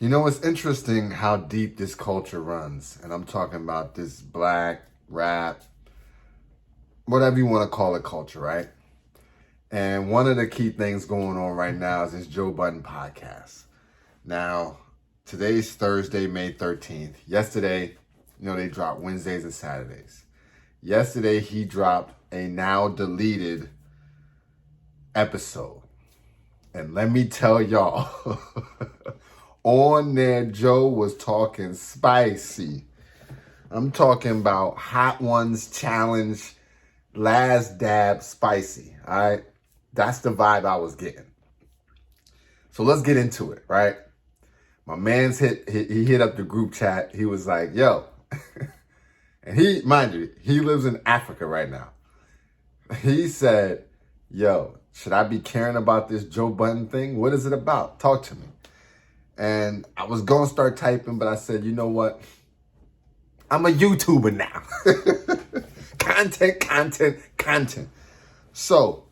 You know, it's interesting how deep this culture runs. And I'm talking about this black, rap, whatever you want to call it, culture, right? And one of the key things going on right now is this Joe Budden podcast. Now, today's Thursday, May 13th. Yesterday, they dropped Wednesdays and Saturdays. Yesterday, he dropped a now deleted episode. And let me tell y'all, on there, Joe was talking spicy. I'm talking about Hot Ones Challenge, Last Dab Spicy. All right. That's the vibe I was getting. So let's get into it, right? My man's he hit up the group chat. He was like, yo. And mind you, he lives in Africa right now. He said, yo, should I be caring about this Joe Budden thing? What is it about? Talk to me. And I was going to start typing, but I said, you know what? I'm a YouTuber now. Content. So,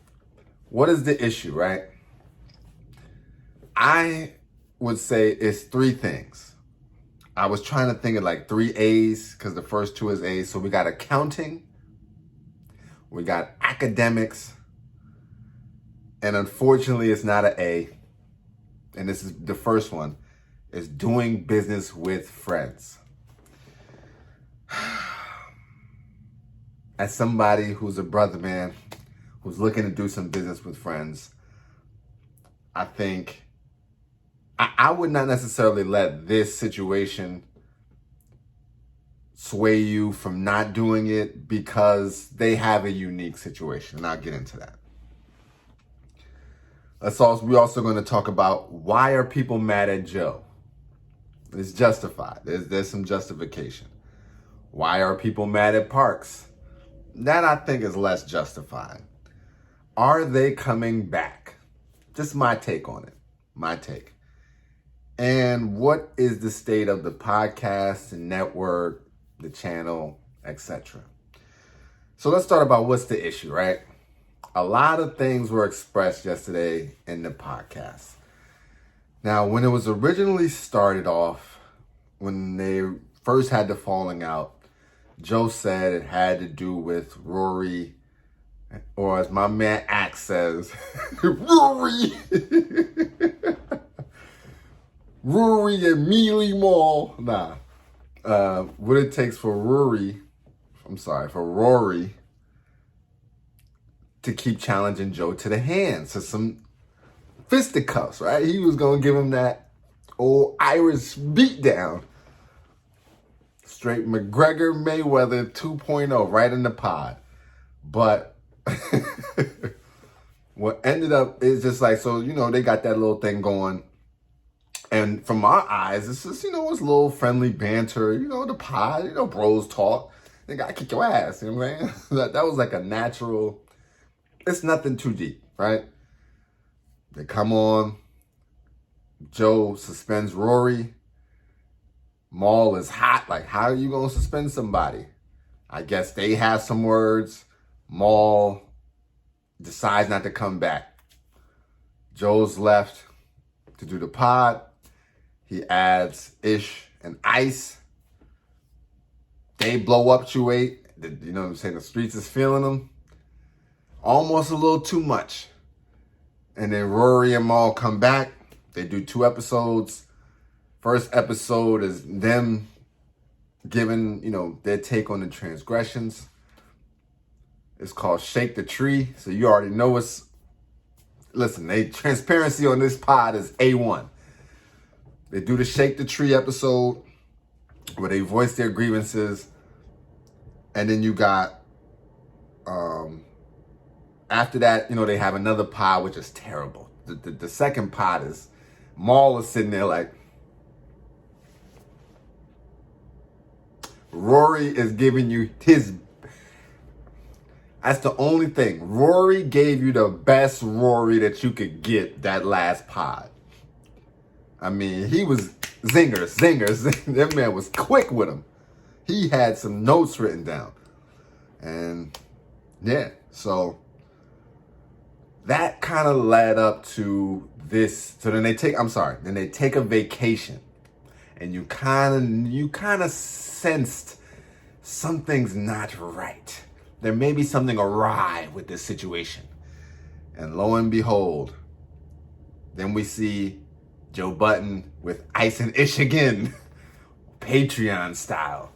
what is the issue, right? I would say it's three things. I was trying to think of like 3 A's because the first 2 is A's. So we got accounting, we got academics, and unfortunately it's not an A. And this is the first one, is doing business with friends. As somebody who's a brother, man, who's looking to do some business with friends, I think I would not necessarily let this situation sway you from not doing it because they have a unique situation. And I'll get into that. We're also going to talk about why are people mad at Joe? It's justified. There's some justification. Why are people mad at Parks? That I think is less justified. Are they coming back? Just my take on it. My take. And what is the state of the podcast, the network, the channel, etc.? So let's start about what's the issue, right? A lot of things were expressed yesterday in the podcast. Now, when it was originally started off, when they first had the falling out, Joe said it had to do with Rory, or as my man Axe says, Rory. Rory and Mealy Mall. What it takes for Rory to keep challenging Joe to the hands, to some fisticuffs, right? He was going to give him that old Irish beatdown. Straight McGregor Mayweather 2.0 right in the pod. But what ended up is just like, so, they got that little thing going. And from our eyes, it's just, it's a little friendly banter, the pod, bros talk. They got to kick your ass, you know what I'm saying? That was like a natural, it's nothing too deep, right? They come on, Joe suspends Rory. Maul is hot, like, how are you going to suspend somebody? I guess they have some words. Maul decides not to come back. Joe's left to do the pod. He adds Ish and Ice. They blow up Chew-8. You know what I'm saying? The streets is feeling them. Almost a little too much. And then Rory and Maul come back. They do 2 episodes. First episode is them giving, their take on the transgressions. It's called Shake the Tree. So you already know transparency on this pod is A1. They do the Shake the Tree episode where they voice their grievances. And then you got, after that, they have another pod, which is terrible. The second pod is, Maul is sitting there like, Rory is giving you that's the only thing. Rory gave you the best Rory that you could get that last pod. I mean, he was zingers. That man was quick with him. He had some notes written down. And yeah, so that kind of led up to this. So then they take a vacation. and you kind of sensed something's not right. There may be something awry with this situation. And lo and behold, then we see Joe Budden with Ice and Ish again, Patreon style.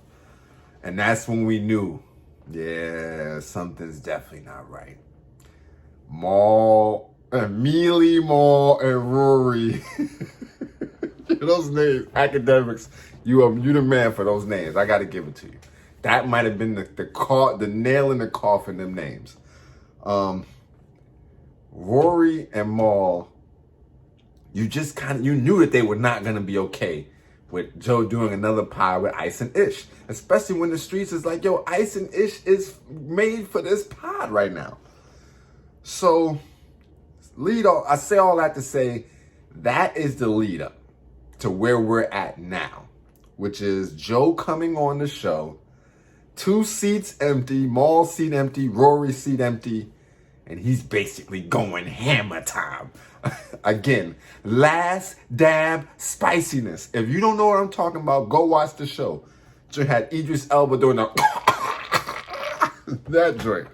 And that's when we knew, yeah, something's definitely not right. Mealy Mal and Rory. Those names, academics, you the man for those names. I got to give it to you. That might have been the nail in the coffin, them names. Rory and Mal, you knew that they were not going to be okay with Joe doing another pod with Ice and Ish. Especially when the streets is like, yo, Ice and Ish is made for this pod right now. So, I say all that to say, that is the lead up to where we're at now, which is Joe coming on the show, 2 seats empty, Mal seat empty, Rory seat empty, and he's basically going hammer time. Again, last dab spiciness. If you don't know what I'm talking about, go watch the show. Joe had Idris Elba doing that joint.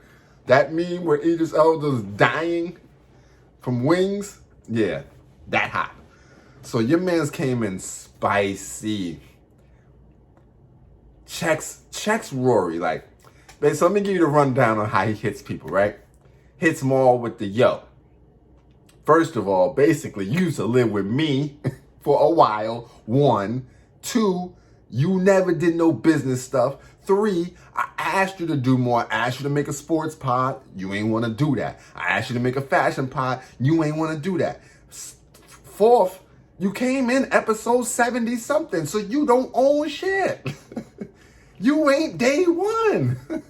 That meme where Idris Elba's dying from wings, yeah, that hot. So your man's came in spicy. Checks Rory, like, so let me give you the rundown on how he hits people, right? Hits Mal with the yo. First of all, basically, you used to live with me for a while. 1, 2, you never did no business stuff. 3, I asked you to do more. I asked you to make a sports pod. You ain't want to do that. I asked you to make a fashion pod. You ain't want to do that. 4th, you came in episode 70 something, so you don't own shit. You ain't day 1.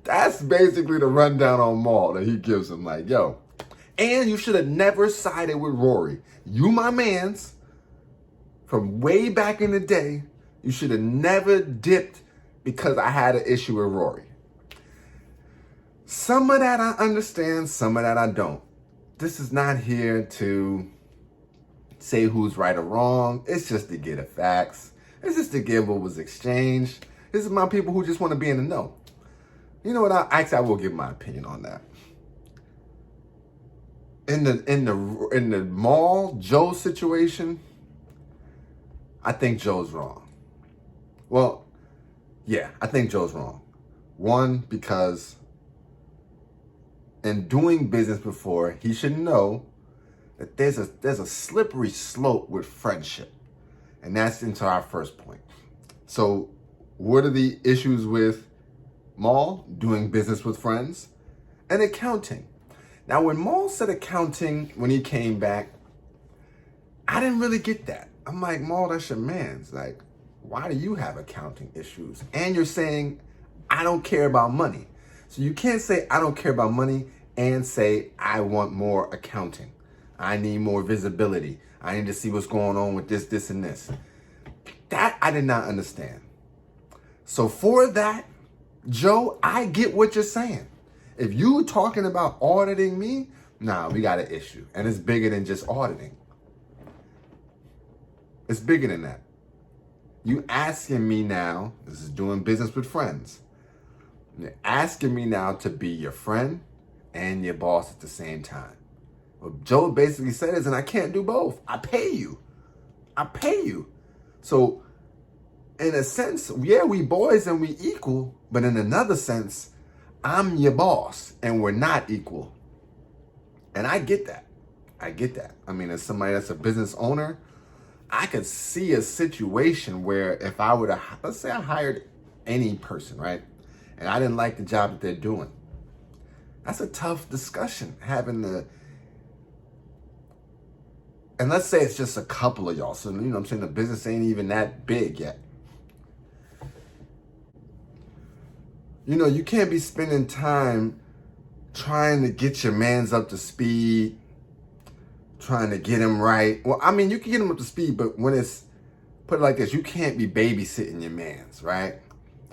That's basically the rundown on Mal that he gives him. Like, yo, and you should have never sided with Rory. You my mans from way back in the day. You should have never dipped because I had an issue with Rory. Some of that I understand, some of that I don't. This is not here to say who's right or wrong. It's just to get the facts. It's just to give what was exchanged. This is my people who just want to be in the know. You know what? I will give my opinion on that. In the Mal Joe situation, I think Joe's wrong. Well, yeah, I think Joe's wrong. 1, because in doing business before, he should know that there's a slippery slope with friendship. And that's into our first point. So what are the issues with Mal doing business with friends? And accounting. Now, when Mal said accounting, when he came back, I didn't really get that. I'm like, Mal, that's your man's. Like, why do you have accounting issues? And you're saying, I don't care about money. So you can't say, I don't care about money and say, I want more accounting. I need more visibility. I need to see what's going on with this, and this. That I did not understand. So for that, Joe, I get what you're saying. If you talking about auditing me, nah, we got an issue. And it's bigger than just auditing. It's bigger than that. You asking me now, this is doing business with friends. You're asking me now to be your friend and your boss at the same time. What Joe basically said is, and I can't do both. I pay you. So in a sense, yeah, we boys and we equal, but in another sense, I'm your boss and we're not equal. And I get that. I mean, as somebody that's a business owner, I could see a situation where if I were to, let's say I hired any person, right? And I didn't like the job that they're doing. That's a tough discussion, and let's say it's just a couple of y'all. So, you know what I'm saying? The business ain't even that big yet. You know, you can't be spending time trying to get your mans up to speed, trying to get him right. Well, I mean, you can get him up to speed, but when it's, put it like this, you can't be babysitting your mans, right?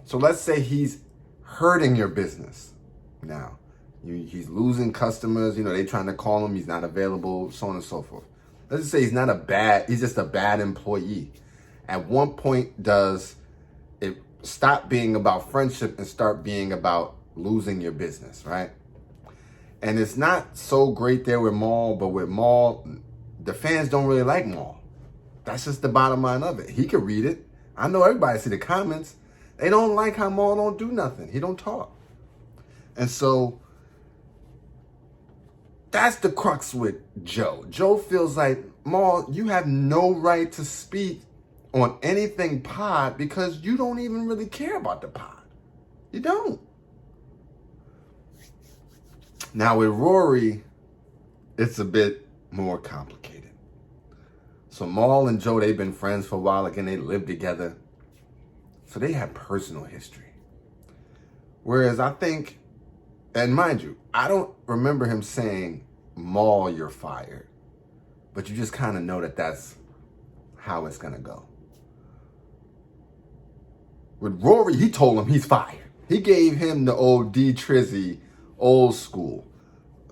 So let's say he's hurting your business now. He's losing customers, you know, they trying to call him, he's not available, so on and so forth. let's just say he's just a bad employee. At one point, does it stop being about friendship and start being about losing your business, right? And it's not so great there with Maul, but with Maul, the fans don't really like Maul. That's just the bottom line of it. He could read it. I know everybody see the comments. They don't like how Maul don't do nothing. He don't talk. And so that's the crux with Joe. Joe feels like, Maul, you have no right to speak on anything pod because you don't even really care about the pod. You don't. Now with Rory, it's a bit more complicated. So Maul and Joe, they've been friends for a while. Again, they live together. So they have personal history. Whereas I think, and mind you, I don't remember him saying, Maul, you're fired. But you just kind of know that that's how it's going to go. With Rory, he told him he's fired. He gave him the old D Trizzy, old school,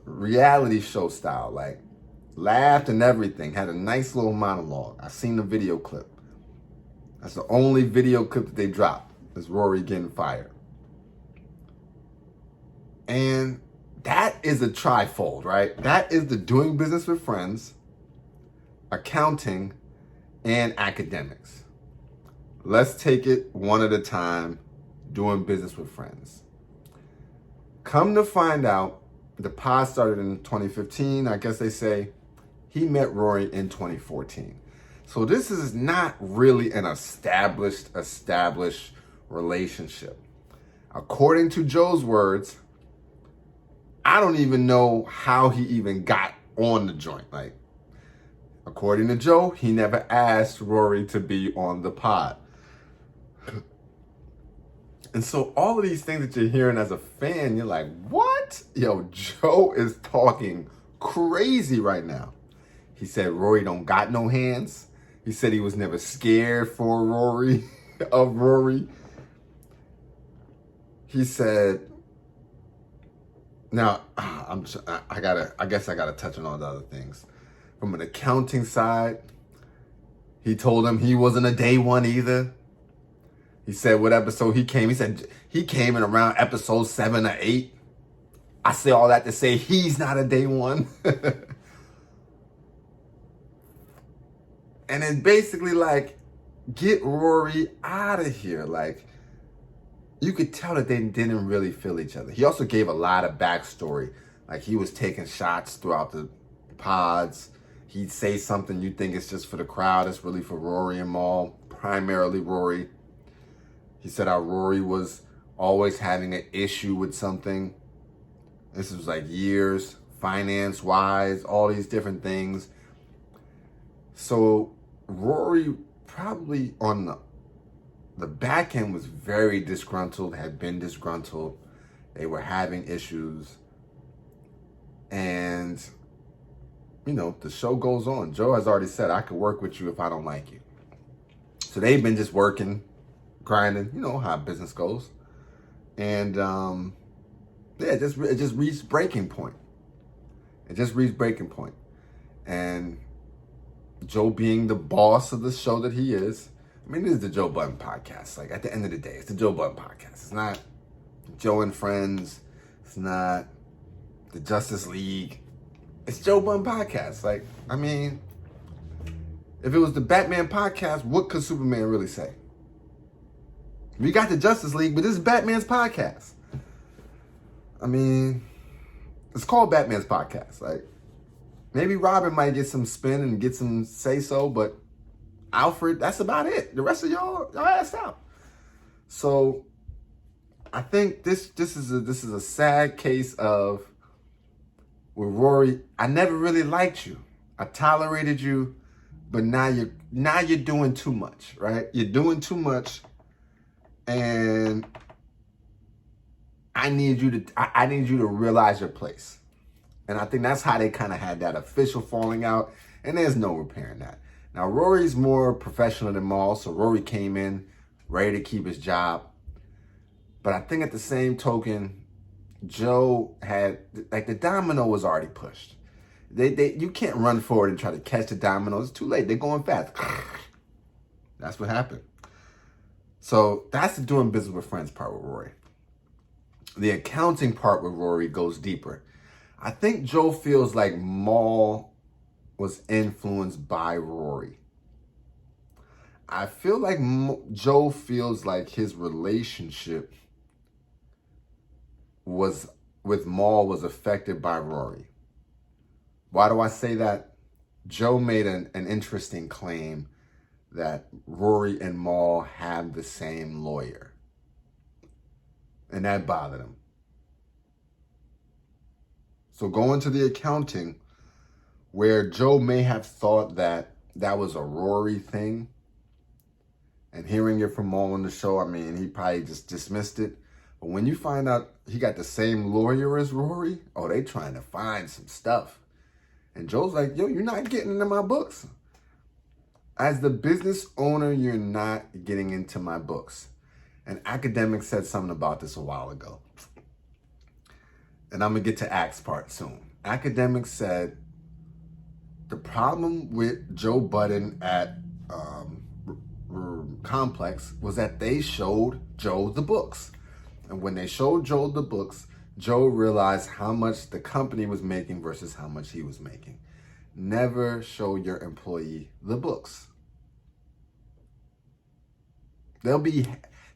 reality show style, like laughed and everything, had a nice little monologue. I seen the video clip. That's the only video clip that they dropped, is Rory getting fired. And that is a trifold, right? That is the doing business with friends, accounting, and academics. Let's take it one at a time, doing business with friends. Come to find out, the pod started in 2015. I guess they say he met Rory in 2014. So this is not really an established relationship. According to Joe's words, I don't even know how he even got on the joint. Like, according to Joe, he never asked Rory to be on the pod. And so all of these things that you're hearing as a fan, you're like, what? Yo, Joe is talking crazy right now. He said Rory don't got no hands. He said he was never scared for Rory, of Rory. He said, now I guess I gotta touch on all the other things. From an accounting side, he told him he wasn't a day one either. He said what episode he came. He said he came in around episode 7 or 8. I say all that to say he's not a day one. And it's basically like, get Rory out of here. Like, you could tell that they didn't really feel each other. He also gave a lot of backstory. Like, he was taking shots throughout the pods. He'd say something you think it's just for the crowd. It's really for Rory and Maul, primarily Rory. He said how Rory was always having an issue with something. This was like years, finance-wise, all these different things. So Rory probably on the back end was very disgruntled, had been disgruntled. They were having issues. And, you know, the show goes on. Joe has already said, I could work with you if I don't like you. So they've been just working, grinding, you know how business goes. And it just reached breaking point. It just reached breaking point. And Joe being the boss of the show that he is, I mean, this is the Joe Budden podcast. Like, at the end of the day, it's the Joe Budden podcast. It's not Joe and Friends. It's not the Justice League. It's Joe Budden podcast. Like, I mean, if it was the Batman podcast, what could Superman really say? We got the Justice League, but this is Batman's podcast. I mean, it's called Batman's podcast. Like, maybe Robin might get some spin and get some say-so, but Alfred, that's about it. The rest of y'all asked out. So I think this is a sad case of, with Rory, I never really liked you. I tolerated you, but now you're doing too much, right? You're doing too much, and I need you to realize your place. And I think that's how they kind of had that official falling out, and there's no repairing that. Now, Rory's more professional than Maul, so Rory came in ready to keep his job. But I think at the same token, Joe had, like, the domino was already pushed. You can't run forward and try to catch the dominoes. It's too late. They're going fast. That's what happened. So that's the doing business with friends part with Rory. The accounting part with Rory goes deeper. I think Joe feels like Mal was influenced by Rory. I feel like Joe feels like his relationship with Mal was affected by Rory. Why do I say that? Joe made an interesting claim that Rory and Mal have the same lawyer. And that bothered him. So going to the accounting, where Joe may have thought that was a Rory thing, and hearing it from Mal on the show, I mean, he probably just dismissed it. But when you find out he got the same lawyer as Rory, oh, they trying to find some stuff. And Joe's like, yo, you're not getting into my books. As the business owner, you're not getting into my books. And Academic said something about this a while ago. And I'm going to get to Act's part soon. Academic said the problem with Joe Budden at Complex was that they showed Joe the books. And when they showed Joe the books, Joe realized how much the company was making versus how much he was making. Never show your employee the books. They'll be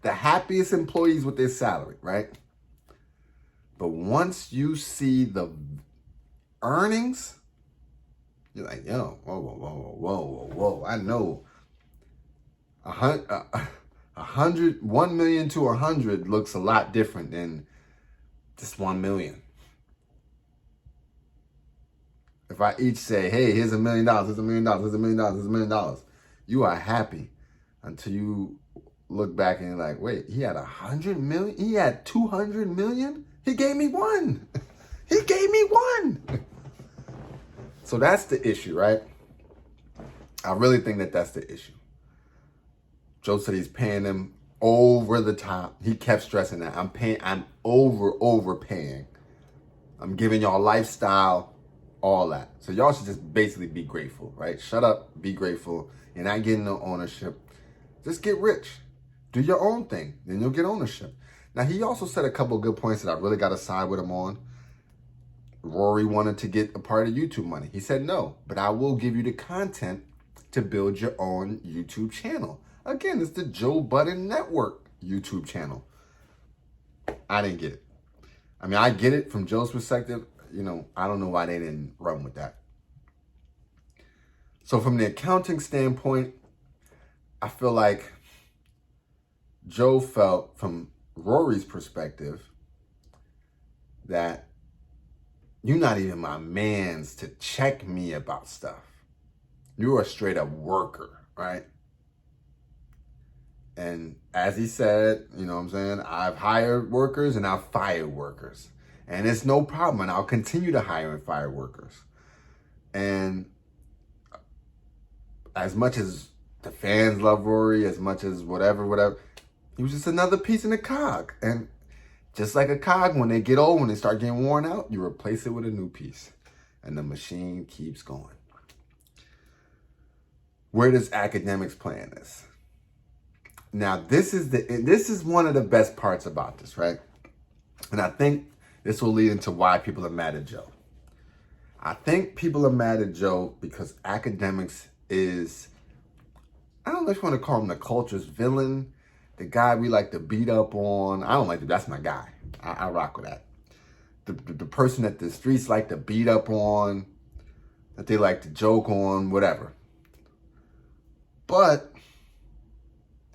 the happiest employees with their salary, right? But once you see the earnings, you're like, yo, whoa. I know 1 million to 100 looks a lot different than just 1 million. If I each say, hey, here's $1 million, here's $1 million, here's $1 million, here's $1 million, you are happy until you look back and you're like, wait, he had 100 million? He had 200 million? He gave me one. He gave me one. So that's the issue, right? I really think that that's the issue. Joe said he's paying them over the top. He kept stressing that. I'm overpaying. I'm giving y'all lifestyle, all that. So y'all should just basically be grateful, right? Shut up, be grateful. You're not getting no ownership. Just get rich. Do your own thing. Then you'll get ownership. Now, he also said a couple of good points that I really got to side with him on. Rory wanted to get a part of YouTube money. He said, no, but I will give you the content to build your own YouTube channel. Again, it's the Joe Budden Network YouTube channel. I didn't get it. I mean, I get it from Joe's perspective. You know, I don't know why they didn't run with that. So from the accounting standpoint, I feel like Joe felt from Rory's perspective that you're not even my mans to check me about stuff. You're a straight up worker, right? And as he said, you know what I'm saying, I've hired workers and I've fired workers. And it's no problem. And I'll continue to hire and fire workers. And as much as the fans love Rory, as much as whatever, he was just another piece in the cog. And just like a cog, when they get old, when they start getting worn out, you replace it with a new piece. And the machine keeps going. Where does Academics play in this? Now, this is one of the best parts about this, right? And I think this will lead into why people are mad at Joe. I think people are mad at Joe because Academics is, I don't know if you want to call him the culture's villain, the guy we like to beat up on. I don't like that. That's my guy. I rock with that. The person that the streets like to beat up on, that they like to joke on, whatever. But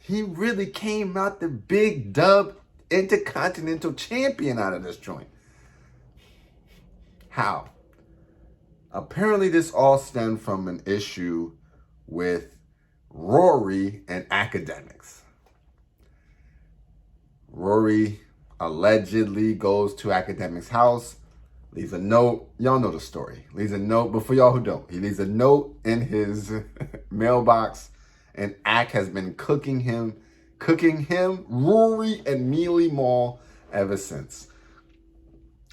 he really came out the big dub intercontinental champion out of this joint. How? Apparently this all stemmed from an issue with Rory and Academics. Rory allegedly goes to Academics' house, leaves a note. Y'all know the story. Leaves a note, but for y'all who don't, he leaves a note in his mailbox, and Ack has been cooking him, Rory and Mealy Mall ever since.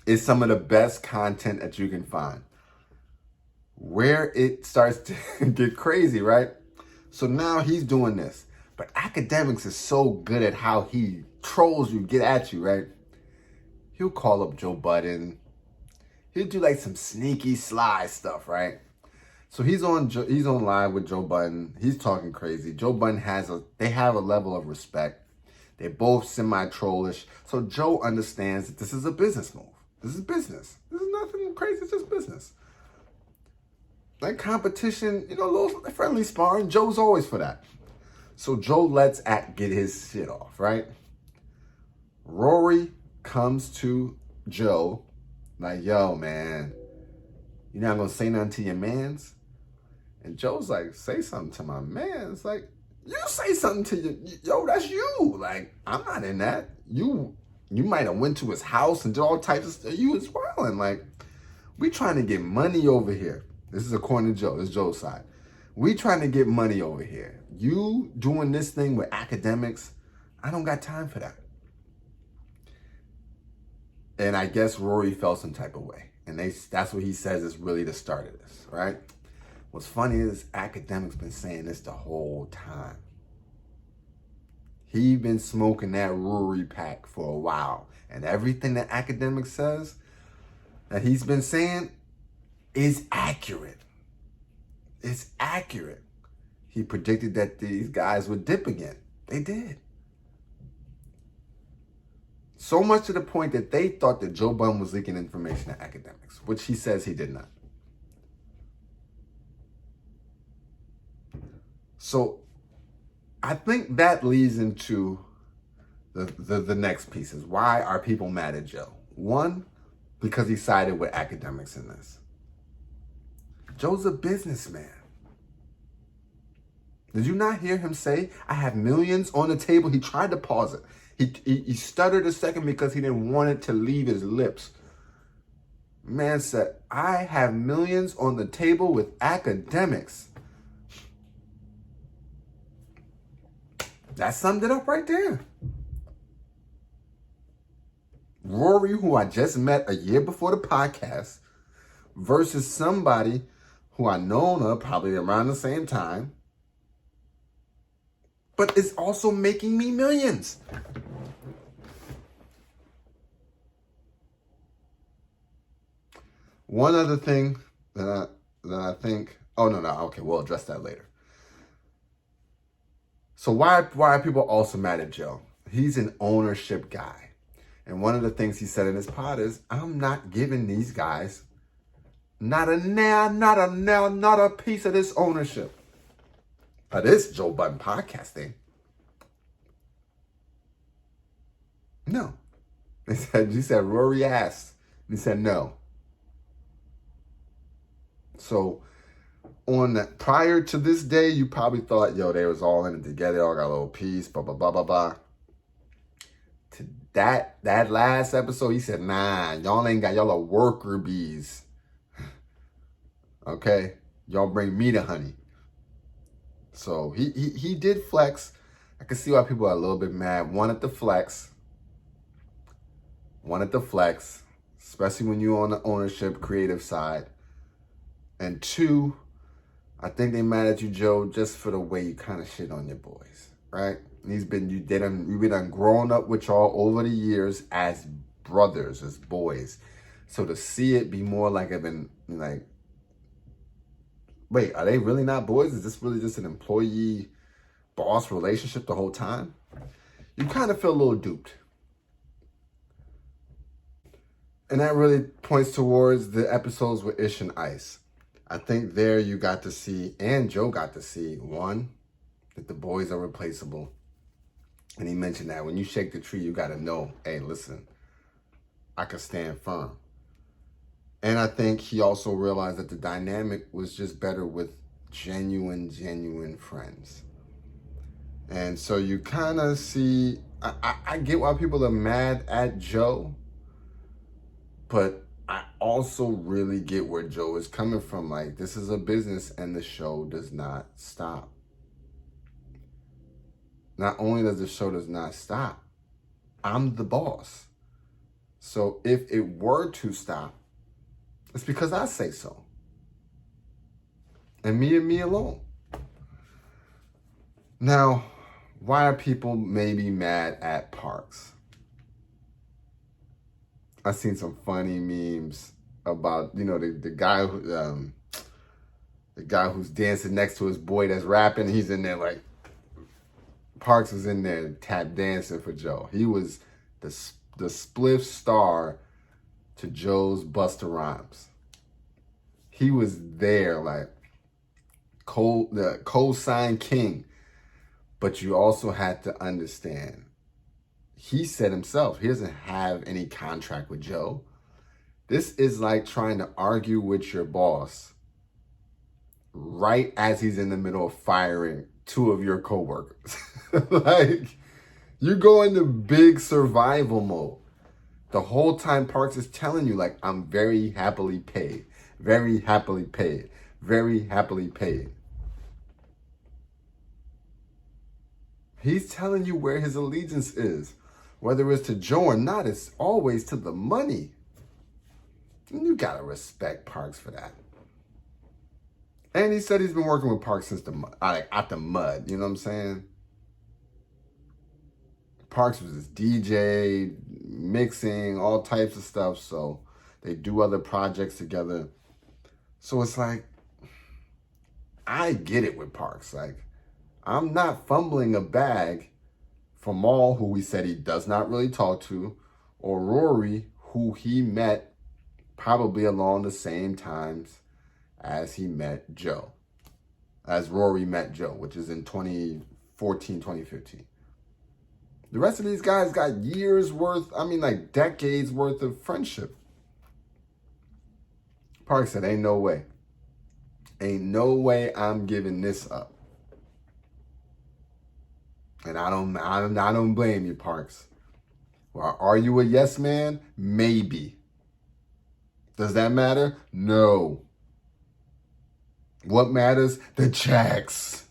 It's some of the best content that you can find. where it starts to get crazy, right? So now he's doing this. But academics is so good at how he trolls you, get at you, right? He'll call up Joe Budden. He'll do like some sneaky, sly stuff, right? So he's on live with Joe Budden. He's talking crazy. Joe Budden they have a level of respect. They're both semi-trollish. So Joe understands that this is a business move. This is business. This is nothing crazy, it's just business. Like competition, a little friendly sparring. Joe's always for that. So Joe lets Act get his shit off, right? Rory comes to Joe like, yo, man, you're not going to say nothing to your mans? And Joe's like, say something to my man. It's like, you say something to yo, that's you. Like, I'm not in that. You might have went to his house and did all types of stuff. You was wilding. Like, we trying to get money over here. This is according to Joe. This is Joe's side. We trying to get money over here. You doing this thing with academics, I don't got time for that. And I guess Rory felt some type of way. And that's what he says is really the start of this, right? What's funny is academics been saying this the whole time. He been smoking that Rory pack for a while. And everything that academics says that he's been saying is accurate. It's accurate. He predicted that these guys would dip again. They did. So much to the point that they thought that Joe Budden was leaking information to academics, which he says he did not. So I think that leads into the next pieces. Why are people mad at Joe? One, because he sided with academics in this. Joe's a businessman. Did you not hear him say, I have millions on the table? He tried to pause it. He stuttered a second because he didn't want it to leave his lips. Man said, I have millions on the table with academics. That summed it up right there. Rory, who I just met a year before the podcast, versus somebody who I known of probably around the same time, but is also making me millions. One other thing that I think, okay, we'll address that later. So why are people also mad at Joe? He's an ownership guy. And one of the things he said in his pod is, I'm not giving these guys not a piece of this ownership. Of this Joe Budden podcasting. No. He said Rory asked. And he said no. So prior to this day, you probably thought, yo, they was all in it together, all got a little piece, blah, blah, blah, blah, blah. To that last episode, he said, nah, y'all are worker bees. Okay? Y'all bring me the honey. So he did flex. I can see why people are a little bit mad. Wanted to flex, especially when you're on the ownership, creative side. And two, I think they mad at you, Joe, just for the way you kind of shit on your boys, right? We've been grown up with y'all over the years as brothers, as boys. So to see it be more like I've been like, wait, are they really not boys? Is this really just an employee-boss relationship the whole time? You kind of feel a little duped. And that really points towards the episodes with Ish and Ice. I think there you got to see, and Joe got to see, one, that the boys are replaceable. And he mentioned that when you shake the tree, you got to know, hey, listen, I can stand firm. And I think he also realized that the dynamic was just better with genuine friends. And so you kind of see, I get why people are mad at Joe, but I also really get where Joe is coming from. Like, this is a business and the show does not stop. Not only does the show does not stop, I'm the boss. So if it were to stop, it's because I say so. and me alone. Now, why are people maybe mad at Parks? I've seen some funny memes about, the guy who, the guy who's dancing next to his boy that's rapping. He's in there like, Parks was in there tap dancing for Joe. He was the spliff star to Joe's Busta Rhymes. He was there like the co-sign king. But you also had to understand, he said himself, he doesn't have any contract with Joe. This is like trying to argue with your boss right as he's in the middle of firing two of your coworkers. Like, you go into big survival mode. The whole time Parks is telling you, like, I'm very happily paid, very happily paid, very happily paid. He's telling you where his allegiance is. Whether it's to Joe or not, it's always to the money. And you gotta respect Parks for that. And he said he's been working with Parks since out the mud. You know what I'm saying? Parks was his DJ, mixing, all types of stuff. So they do other projects together. So it's like, I get it with Parks. Like, I'm not fumbling a bag for Maul, who he said he does not really talk to, or Rory, who he met probably along the same times as he met Joe, as Rory met Joe, which is in 2014, 2015. The rest of these guys got years worth, like decades worth of friendship. Park said, ain't no way. Ain't no way I'm giving this up. And I don't blame you, Parks. Well, are you a yes man? Maybe. Does that matter? No. What matters? The checks.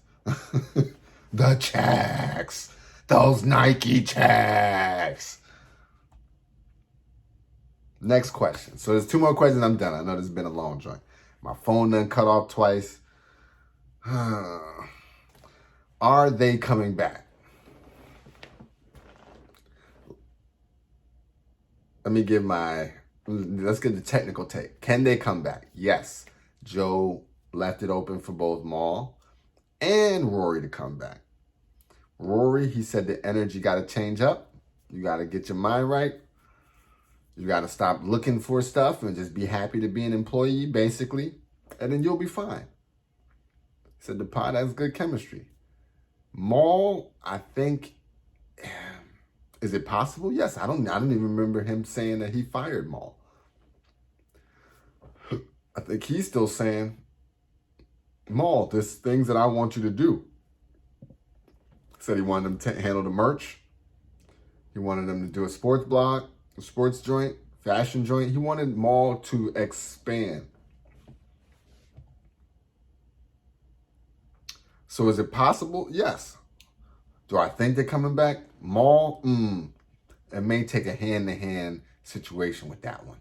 The checks. Those Nike checks. Next question. So there's two more questions. I'm done. I know this has been a long joint. My phone done cut off twice. Are they coming back? Let's get the technical take. Can they come back? Yes. Joe left it open for both Maul and Rory to come back. Rory, he said the energy got to change up. You got to get your mind right. You got to stop looking for stuff and just be happy to be an employee, basically. And then you'll be fine. He said the pod has good chemistry. Maul, I think, is it possible? Yes. I don't even remember him saying that he fired Maul. I think he's still saying, Maul, there's things that I want you to do. Said he wanted him to handle the merch. He wanted him to do a sports blog, a sports joint, fashion joint. He wanted Maul to expand. So is it possible? Yes. Do I think they're coming back? Maul, it may take a hand-to-hand situation with that one.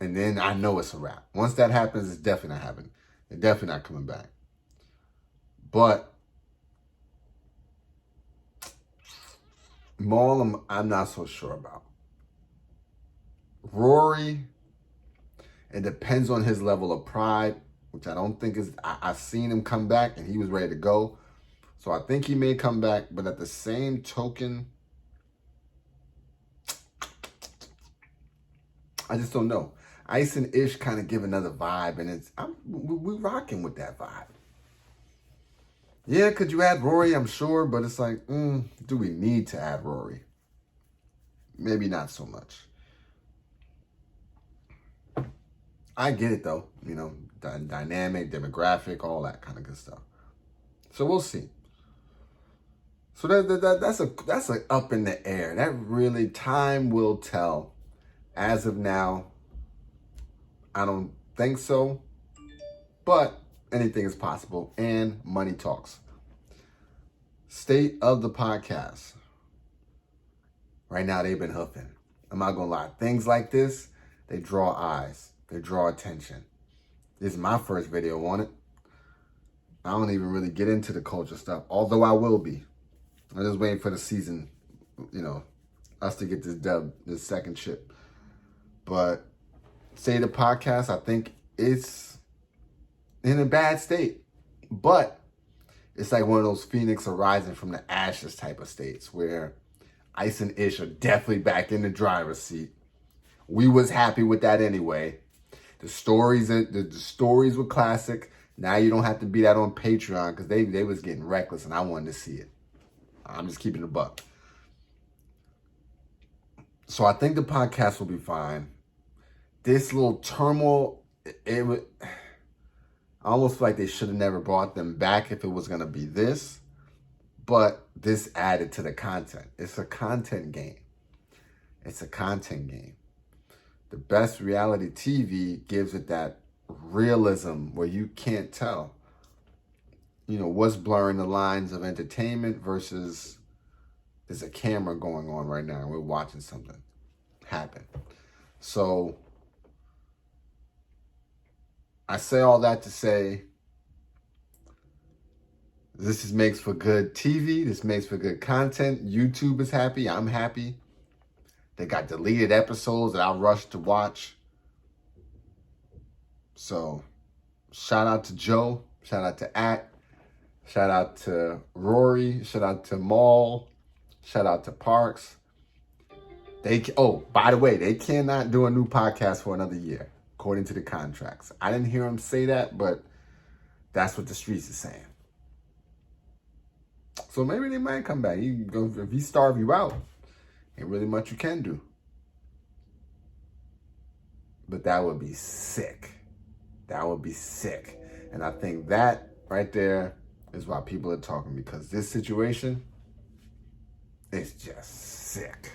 And then I know it's a wrap. Once that happens, it's definitely not happening. They're definitely not coming back. But Maul, I'm not so sure about. Rory, it depends on his level of pride, which I don't think is. I've seen him come back and he was ready to go. So I think he may come back, but at the same token, I just don't know. Ice and Ish kind of give another vibe, and we're rocking with that vibe. Yeah, could you add Rory? I'm sure, but it's like, do we need to add Rory? Maybe not so much. I get it though, dynamic, demographic, all that kind of good stuff. So we'll see. So that's a up in the air. That really, time will tell. As of now, I don't think so, but anything is possible, and money talks. State of the podcast. Right now, they've been hoofing. I'm not gonna lie. Things like this, they draw eyes. They draw attention. This is my first video on it. I don't even really get into the culture stuff, although I will be. I'm just waiting for the season, us to get this dub, this second chip. But Say the Podcast, I think it's in a bad state. But it's like one of those phoenix arising from the ashes type of states where Ice and Ish are definitely back in the driver's seat. We was happy with that anyway. The stories were classic. Now you don't have to be that on Patreon because they was getting reckless and I wanted to see it. I'm just keeping it a buck. So I think the podcast will be fine. This little turmoil, I almost feel like they should have never brought them back if it was going to be this. But this added to the content. It's a content game. It's a content game. The best reality TV gives it that realism where you can't tell, what's blurring the lines of entertainment versus there's a camera going on right now and we're watching something happen. So I say all that to say this makes for good TV. This makes for good content. YouTube is happy. I'm happy. They got deleted episodes that I rushed to watch. So, shout out to Joe. Shout out to Act. Shout out to Rory. Shout out to Maul. Shout out to Parks. By the way, they cannot do a new podcast for another year, according to the contracts. I didn't hear them say that, but that's what the streets are saying. So maybe they might come back. If he starve you out, ain't really much you can do. But that would be sick. That would be sick. And I think that right there is why people are talking, because this situation is just sick.